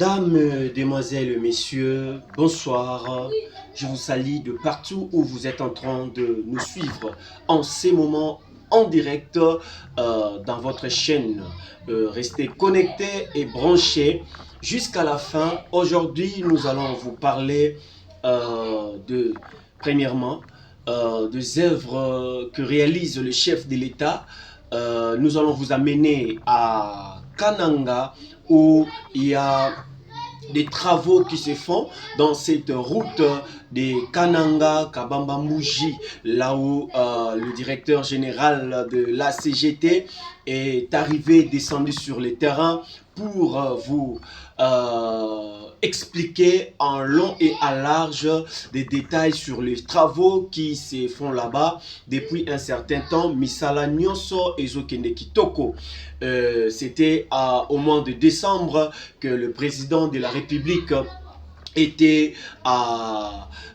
Mesdames, demoiselles, messieurs, bonsoir. Je vous salue de partout où vous êtes en train de nous suivre en ces moments en direct dans votre chaîne. Restez connectés et branchés jusqu'à la fin. Aujourd'hui, nous allons vous parler premièrement, des œuvres que réalise le chef de l'État. Nous allons vous amener à Kananga où il y a des travaux qui se font dans cette route de Kananga Kabamba Mouji, là où le directeur général de la CGT est arrivé, descendu sur le terrain pour vous expliquer en long et en large des détails sur les travaux qui se font là-bas depuis un certain temps. Misala Nyonso Ezokende Kitoko. C'était au mois de décembre que le président de la République était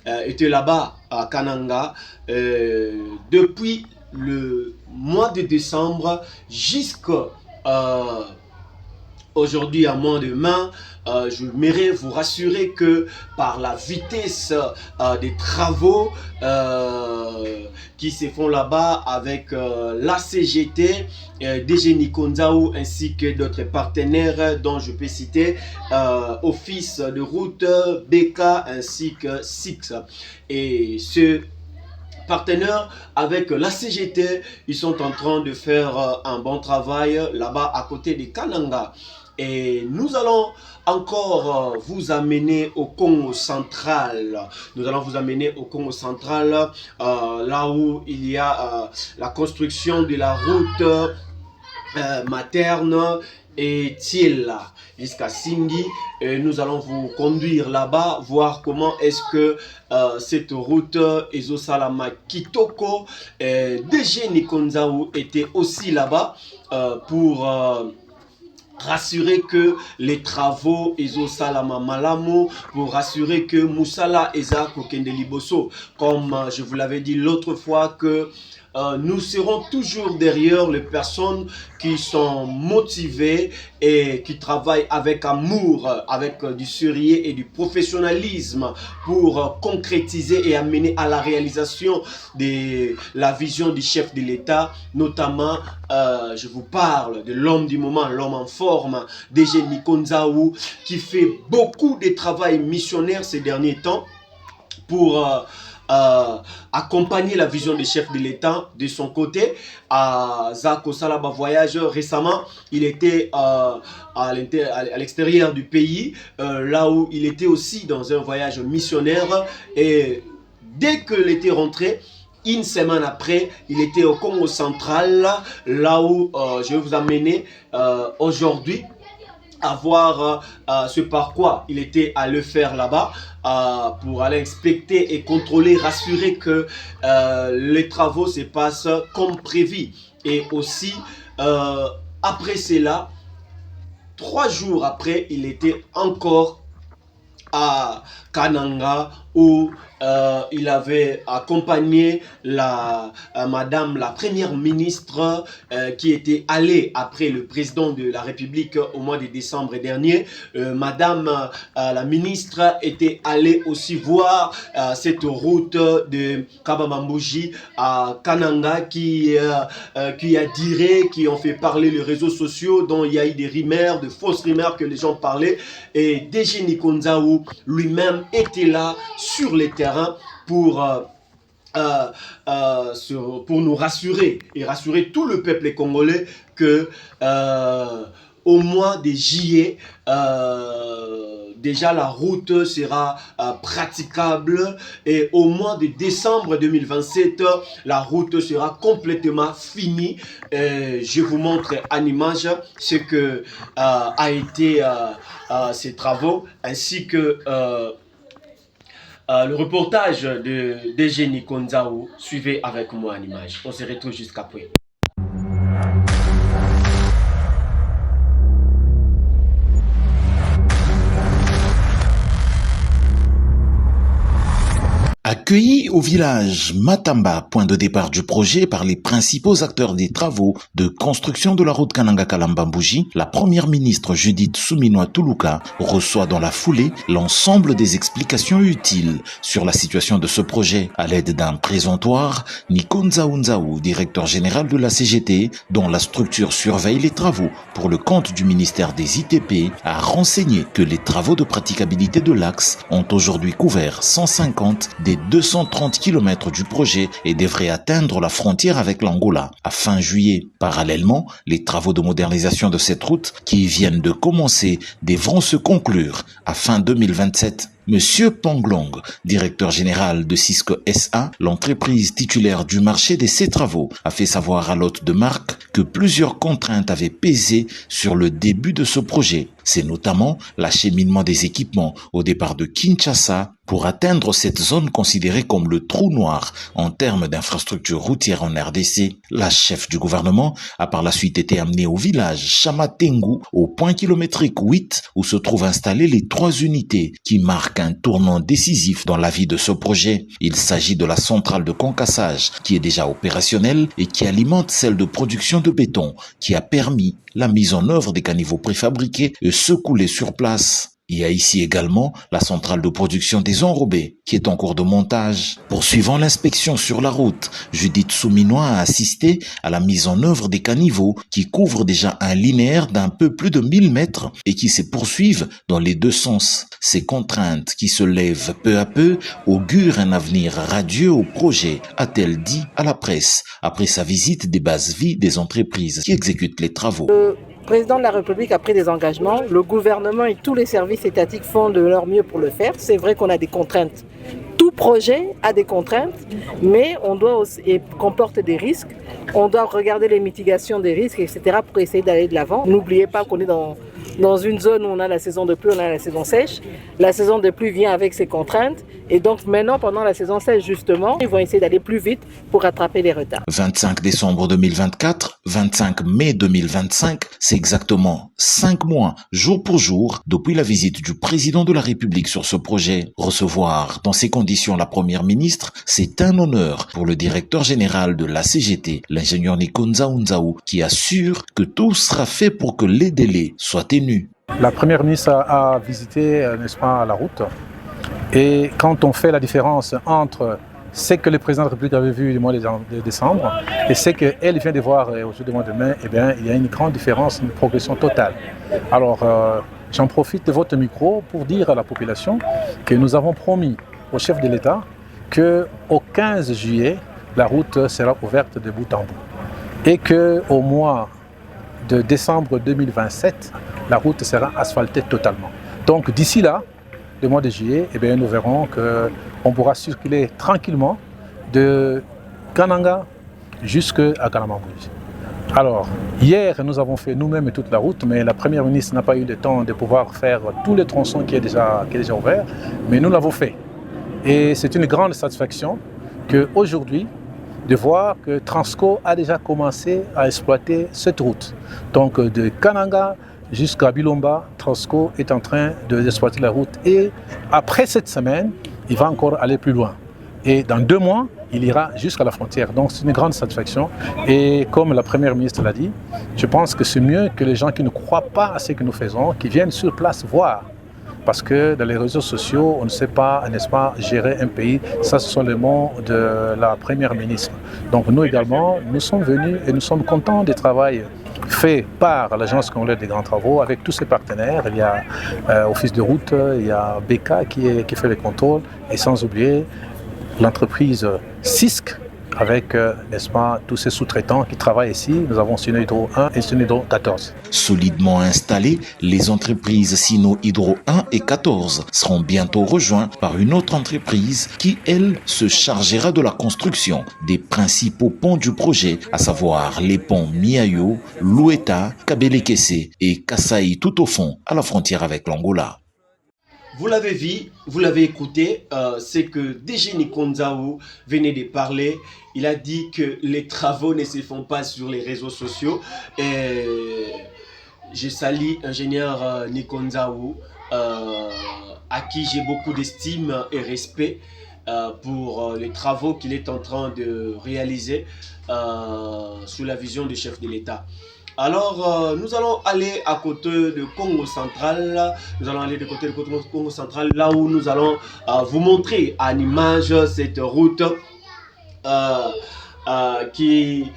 là-bas à Kananga. Depuis le mois de décembre jusqu'à aujourd'hui à moins demain, je m'aimerais vous rassurer que par la vitesse des travaux qui se font là-bas avec la CGT, DG Nikonzaou ainsi que d'autres partenaires dont je peux citer Office de route, BK ainsi que SIX. Et ce partenaires avec la CGT, ils sont en train de faire un bon travail là-bas à côté de Kananga. Et nous allons encore vous amener au Congo central. Nous allons vous amener au Congo central, là où il y a la construction de la route materne et Tiela jusqu'à Singi. Nous allons vous conduire là-bas, voir comment est-ce que cette route Ezosalama Kitoko, DG Nikonzaou était aussi là-bas pour rassurer que les travaux Ezosalama Malamo, pour rassurer que Moussala Eza Kokende Liboso, comme je vous l'avais dit l'autre fois, que nous serons toujours derrière les personnes qui sont motivées et qui travaillent avec amour, avec du sérieux et du professionnalisme pour concrétiser et amener à la réalisation de la vision du chef de l'État. Notamment, je vous parle de l'homme du moment, l'homme en forme, DG Nikonzaou, qui fait beaucoup de travail missionnaire ces derniers temps pour accompagner la vision des chefs de l'État. De son côté, à Zako Salaba Voyage, récemment, il était à l'extérieur du pays, là où il était aussi dans un voyage missionnaire. Et dès qu'il était rentré, une semaine après, il était au Congo central, là où je vais vous amener aujourd'hui à voir ce par quoi il était à le faire là-bas, pour aller inspecter et contrôler, rassurer que les travaux se passent comme prévu. Et aussi, après cela, 3 jours après, il était encore à Kananga où il avait accompagné madame la première ministre qui était allée après le président de la République au mois de décembre dernier. Madame la ministre était allée aussi voir cette route de Kabamambuji à Kananga qui a diré, qui ont fait parler les réseaux sociaux, dont il y a eu des rumeurs, de fausses rumeurs que les gens parlaient. Et DG Nikonzaou lui-même était là sur les terrains pour nous rassurer et rassurer tout le peuple congolais que au mois de juillet, déjà la route sera praticable, et au mois de décembre 2027, la route sera complètement finie. Je vous montre en image ce que a été ces travaux, ainsi que le reportage de DG Nikonzaou. Suivez avec moi en image. On se retrouve jusqu'après. Accueilli au village Matamba, point de départ du projet par les principaux acteurs des travaux de construction de la route Kananga-Kalamba-Mbouji, la première ministre Judith Suminwa Tuluka reçoit dans la foulée l'ensemble des explications utiles sur la situation de ce projet à l'aide d'un présentoir. Nikonza Unzaou, directeur général de la CGT, dont la structure surveille les travaux pour le compte du ministère des ITP, a renseigné que les travaux de praticabilité de l'axe ont aujourd'hui couvert 150 des 230 km du projet et devraient atteindre la frontière avec l'Angola à fin juillet. Parallèlement, les travaux de modernisation de cette route qui viennent de commencer devront se conclure à fin 2027. Monsieur Panglong, directeur général de Cisco SA, l'entreprise titulaire du marché de ces travaux, a fait savoir à l'hôte de marque que plusieurs contraintes avaient pesé sur le début de ce projet. C'est notamment l'acheminement des équipements au départ de Kinshasa pour atteindre cette zone considérée comme le trou noir en termes d'infrastructures routières en RDC. La chef du gouvernement a par la suite été amenée au village Chamatengu, au point kilométrique 8, où se trouvent installées les 3 unités qui marquent un tournant décisif dans la vie de ce projet. Il s'agit de la centrale de concassage qui est déjà opérationnelle et qui alimente celle de production de béton qui a permis la mise en œuvre des caniveaux préfabriqués et secoulés sur place. Il y a ici également la centrale de production des enrobés qui est en cours de montage. Poursuivant l'inspection sur la route, Judith Suminwa a assisté à la mise en œuvre des caniveaux qui couvrent déjà un linéaire d'un peu plus de 1000 mètres et qui se poursuivent dans les deux sens. Ces contraintes qui se lèvent peu à peu augurent un avenir radieux au projet, a-t-elle dit à la presse après sa visite des bases vie des entreprises qui exécutent les travaux. Le président de la République a pris des engagements, le gouvernement et tous les services étatiques font de leur mieux pour le faire. C'est vrai qu'on a des contraintes. Tout projet a des contraintes, mais on doit aussi, et comporte des risques. On doit regarder les mitigations des risques, etc. pour essayer d'aller de l'avant. N'oubliez pas qu'on est dans une zone où on a la saison de pluie, on a la saison sèche. La saison de pluie vient avec ses contraintes. Et donc maintenant, pendant la saison sèche, justement, ils vont essayer d'aller plus vite pour rattraper les retards. 25 décembre 2024, 25 mai 2025, c'est exactement 5 mois, jour pour jour, depuis la visite du président de la République sur ce projet. Recevoir dans ces conditions la première ministre, c'est un honneur pour le directeur général de la CGT, l'ingénieur Nikonza Unzaou, qui assure que tout sera fait pour que les délais soient tenus. La première ministre a visité, n'est-ce pas, la route. Et quand on fait la différence entre ce que le président de la République avait vu le mois de décembre et ce qu'elle vient de voir aujourd'hui, le mois de mai, eh bien, il y a une grande différence, une progression totale. Alors, j'en profite de votre micro pour dire à la population que nous avons promis au chef de l'État qu'au 15 juillet, la route sera ouverte de bout en bout. Et qu'au mois de décembre 2027, la route sera asphaltée totalement. Donc d'ici là, le mois de juillet, eh bien, nous verrons qu'on pourra circuler tranquillement de Kananga jusqu'à Kalamba-Mbouji. Alors, hier, nous avons fait nous-mêmes toute la route, mais la première ministre n'a pas eu le temps de pouvoir faire tous les tronçons qui est déjà ouvert, mais nous l'avons fait. Et c'est une grande satisfaction qu'aujourd'hui, de voir que Transco a déjà commencé à exploiter cette route. Donc de Kananga jusqu'à Bilomba, Transco est en train d'exploiter la route. Et après cette semaine, il va encore aller plus loin. Et dans 2 mois, il ira jusqu'à la frontière. Donc c'est une grande satisfaction. Et comme la première ministre l'a dit, je pense que c'est mieux que les gens qui ne croient pas à ce que nous faisons, qui viennent sur place voir. Parce que dans les réseaux sociaux, on ne sait pas, n'est-ce pas, gérer un pays. Ça, ce sont les mots de la première ministre. Donc nous également, nous sommes venus et nous sommes contents du travail fait par l'Agence congolaise des grands travaux avec tous ses partenaires. Il y a Office de route, il y a BK qui fait les contrôles et sans oublier l'entreprise CISC avec, n'est-ce pas, tous ces sous-traitants qui travaillent ici. Nous avons Sino Hydro 1 et Sino Hydro 14. Solidement installées, les entreprises Sino Hydro 1 et 14 seront bientôt rejointes par une autre entreprise qui, elle, se chargera de la construction des principaux ponts du projet, à savoir les ponts Miayo, Loueta, Kabelekese et Kasai tout au fond, à la frontière avec l'Angola. Vous l'avez vu, vous l'avez écouté, c'est que DG Nikonzaou venait de parler. Il a dit que les travaux ne se font pas sur les réseaux sociaux. Et je salue ingénieur Nikonzaou, à qui j'ai beaucoup d'estime et respect. pour les travaux qu'il est en train de réaliser sous la vision du chef de l'État. Alors, nous allons aller à côté de Congo Central. Nous allons aller de côté de Congo Central, là où nous allons vous montrer en image cette route qui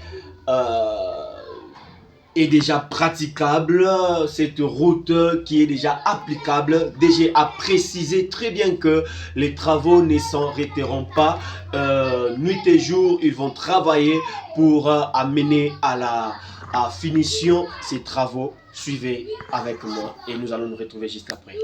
est déjà praticable, cette route qui est déjà applicable. DG a précisé très bien que les travaux ne s'arrêteront pas. Nuit et jour, ils vont travailler pour amener à la finition ces travaux. Suivez avec moi et nous allons nous retrouver juste après.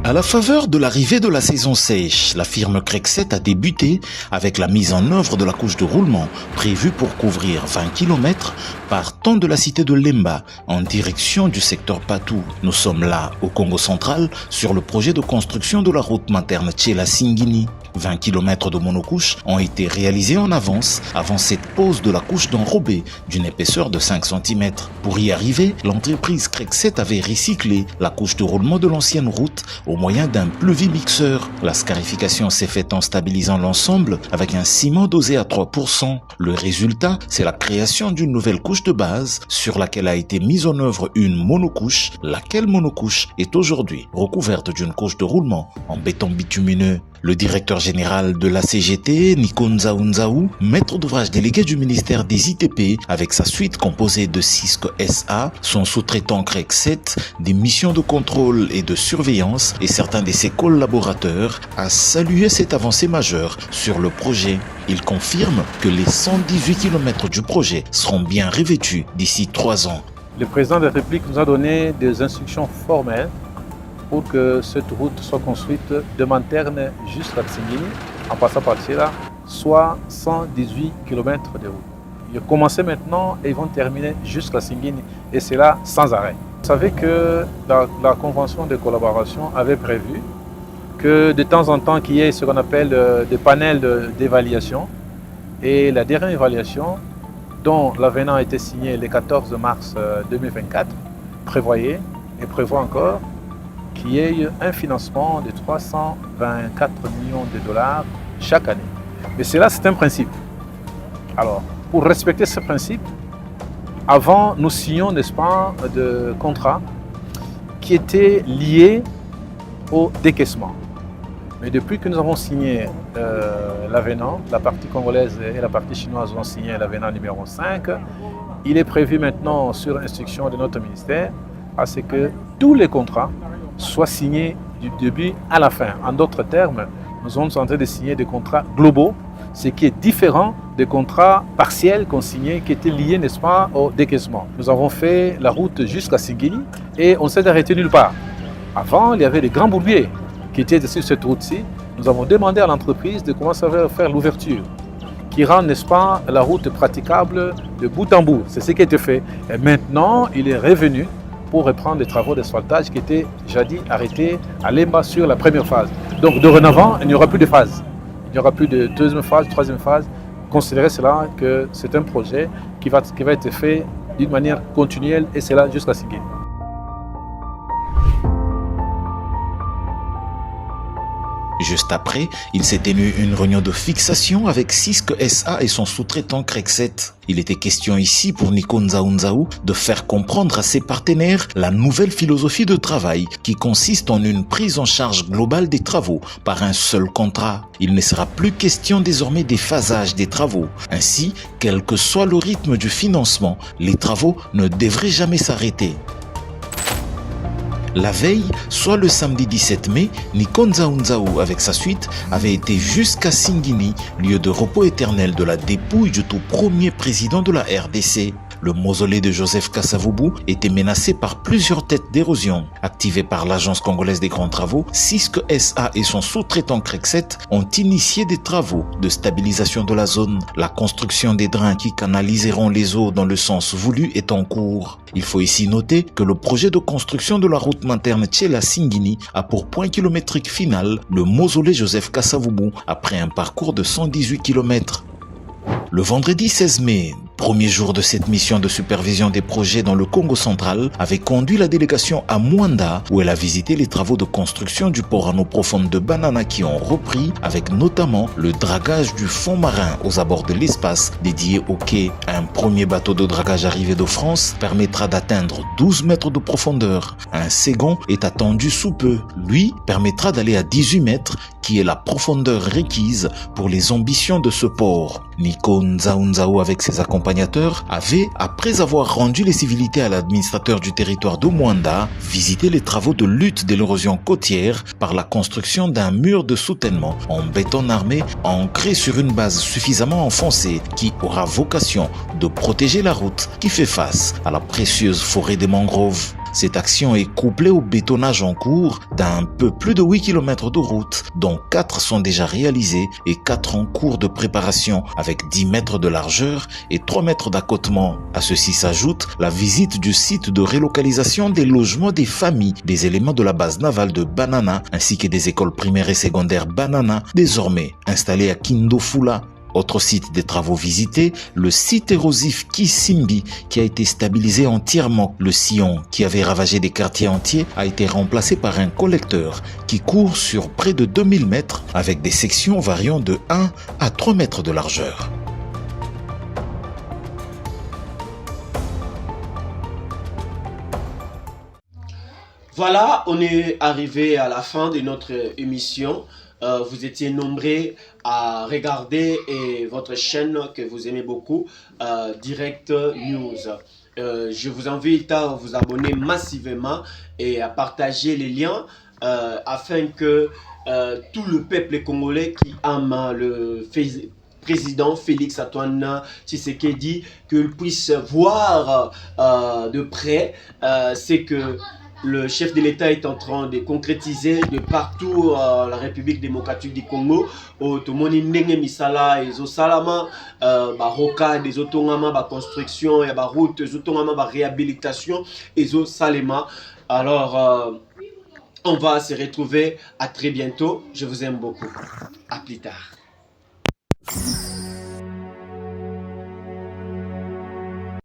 À la faveur de l'arrivée de la saison sèche, la firme Crexet a débuté avec la mise en œuvre de la couche de roulement prévue pour couvrir 20 km partant de la cité de Lemba en direction du secteur Patou. Nous sommes là, au Congo central, sur le projet de construction de la route materne Tchela-Singini. 20 km de monocouche ont été réalisés en avance avant cette pose de la couche d'enrobé d'une épaisseur de 5 cm. Pour y arriver, l'entreprise Crexet avait recyclé la couche de roulement de l'ancienne route au moyen d'un pluvimixeur. La scarification s'est faite en stabilisant l'ensemble avec un ciment dosé à 3%. Le résultat, c'est la création d'une nouvelle couche de base sur laquelle a été mise en œuvre une monocouche, laquelle monocouche est aujourd'hui recouverte d'une couche de roulement en béton bitumineux. Le directeur général de la CGT, Nikonza Unzaou, maître d'ouvrage délégué du ministère des ITP, avec sa suite composée de Cisc SA, son sous-traitant Crexet, des missions de contrôle et de surveillance et certains de ses collaborateurs, a salué cette avancée majeure sur le projet. Il confirme que les 118 km du projet seront bien revêtus d'ici 3 ans. Le président de la République nous a donné des instructions formelles pour que cette route soit construite de Manterne jusqu'à Tsingini, en passant par Tchela, soit 118 km de route. Ils commencent maintenant et ils vont terminer jusqu'à Tsingini, et c'est là sans arrêt. Vous savez que la convention de collaboration avait prévu que de temps en temps qu'il y ait ce qu'on appelle des panels d'évaluation, et la dernière évaluation, dont l'avenant a été signé le 14 mars 2024, prévoyait et prévoit encore qu'il y ait un financement de 324 millions de dollars chaque année. Mais cela, c'est un principe. Alors, pour respecter ce principe, avant, nous signions, n'est-ce pas, de contrats qui étaient liés au décaissement. Mais depuis que nous avons signé l'avenant, la partie congolaise et la partie chinoise ont signé l'avenant numéro 5, il est prévu maintenant, sur instruction de notre ministère, à ce que tous les contrats soient signés du début à la fin. En d'autres termes, nous sommes en train de signer des contrats globaux, ce qui est différent des contrats partiels qu'on signait, qui étaient liés, n'est-ce pas, au décaissement. Nous avons fait la route jusqu'à Singini et on s'est arrêté nulle part. Avant, il y avait des grands bourbiers qui étaient sur cette route-ci. Nous avons demandé à l'entreprise de commencer à faire l'ouverture, qui rend, n'est-ce pas, la route praticable de bout en bout. C'est ce qui a été fait. Et maintenant, il est revenu pour reprendre les travaux d'asphaltage qui étaient jadis arrêtés à Lemba sur la première phase. Donc dorénavant, il n'y aura plus de phase. Il n'y aura plus de deuxième phase, troisième phase. Considérez cela que c'est un projet qui va être fait d'une manière continuelle et c'est là jusqu'à Singini. Juste après, il s'est tenu une réunion de fixation avec Cisc SA et son sous-traitant Crexet. Il était question ici pour Nikonza Unzaou de faire comprendre à ses partenaires la nouvelle philosophie de travail qui consiste en une prise en charge globale des travaux par un seul contrat. Il ne sera plus question désormais des phasages des travaux. Ainsi, quel que soit le rythme du financement, les travaux ne devraient jamais s'arrêter. La veille, soit le samedi 17 mai, Nikonza Unzaou avec sa suite avait été jusqu'à Singini, lieu de repos éternel de la dépouille du tout premier président de la RDC. le mausolée de Joseph Kasavubu était menacé par plusieurs têtes d'érosion. Activées par l'Agence congolaise des grands travaux, Cisque SA et son sous-traitant Crexet ont initié des travaux de stabilisation de la zone. La construction des drains qui canaliseront les eaux dans le sens voulu est en cours. Il faut ici noter que le projet de construction de la route interne Tchela-Singini a pour point kilométrique final le mausolée Joseph Kasavubu après un parcours de 118 km. Le vendredi 16 mai, premier jour de cette mission de supervision des projets dans le Congo central, avait conduit la délégation à Mwanda où elle a visité les travaux de construction du port en eau profonde de Banana qui ont repris avec notamment le dragage du fond marin aux abords de l'espace dédié au quai. Un premier bateau de dragage arrivé de France permettra d'atteindre 12 mètres de profondeur. Un second est attendu sous peu. Lui permettra d'aller à 18 mètres qui est la profondeur requise pour les ambitions de ce port. Nico Nzaou avec ses accompagnateurs avait, après avoir rendu les civilités à l'administrateur du territoire de Mwanda, visité les travaux de lutte de l'érosion côtière par la construction d'un mur de soutènement en béton armé ancré sur une base suffisamment enfoncée qui aura vocation de protéger la route qui fait face à la précieuse forêt des mangroves. Cette action est couplée au bétonnage en cours d'un peu plus de 8 km de route, dont 4 sont déjà réalisés et 4 en cours de préparation avec 10 mètres de largeur et 3 mètres d'accotement. À ceci s'ajoute la visite du site de relocalisation des logements des familles, des éléments de la base navale de Banana ainsi que des écoles primaires et secondaires Banana, désormais installées à Kindofula. Autre site des travaux visités, le site érosif Kisimbi qui a été stabilisé entièrement. Le sillon qui avait ravagé des quartiers entiers a été remplacé par un collecteur qui court sur près de 2000 mètres avec des sections variant de 1 à 3 mètres de largeur. Voilà, on est arrivé à la fin de notre émission. Vous étiez nombreux à regarder votre chaîne que vous aimez beaucoup, Direct News. Je vous invite à vous abonner massivement et à partager les liens afin que tout le peuple congolais qui aime le président Félix Antoine Tshisekedi, qu'il puisse voir de près, c'est que le chef de l'État est en train de concrétiser de partout la République démocratique du Congo. Tout le monde est misala et salama, baroka des otongama, ba construction et ba route, otongama ba réhabilitation et salema. Alors on va se retrouver à très bientôt. Je vous aime beaucoup. À plus tard.